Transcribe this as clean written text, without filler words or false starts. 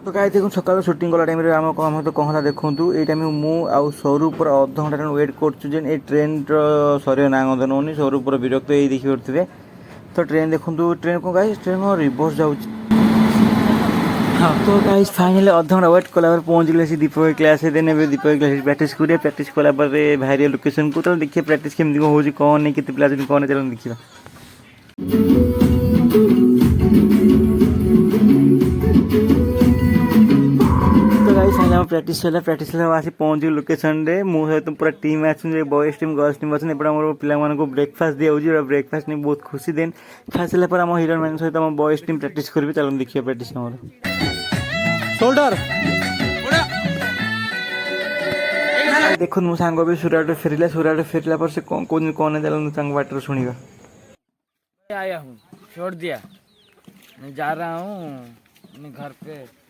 तो गाइस देखो सकाल शूटिंग कला टाइम आम कम तो कहता देखूँ ये टाइम मु सौरू पूरा अध घंटा वेट कर ट्रेन सर ना गंध नौनी सौरू पूरा विरक्त ये देखी पारे। तो ट्रेन देखूँ ट्रेन को गाइस ट्रेन को रिवर्स जाऊँ। हाँ तो गाइस फाइनली अध घंटा वेट कला पहुँच गए दीपक क्लास देने दीपक क्लास प्रैक्टिस करिए प्रैक्टिस कलापर बाहर लोकेशन को तो देखिए प्रैक्टिस केमती हो कौन नहीं केते पिला कौन चलो देखा। तो गाइस फाइनली हम प्रैक्टिस आसी पहुँच लोकेशन रे मो सहित पूरा टीम आछन बॉयज टीम गर्ल्स टीम अच्छे एपटे आम पिला ब्रेकफास्ट दिया ब्रेकफास्ट नहीं बहुत खुशी देन खाई सारा पर आम हिरोइन मान सहित आम बॉयज टीम प्रैक्टिस करेंगे चलो देखिए प्रैक्टिस आम शोल्डर देखो मो सांग भी सुराट फेरला पर से कौन कौन चलो सांग बाटर शुणा। आया हूँ छोड़ दिया मैं जा रहा हूँ अपने घर पे।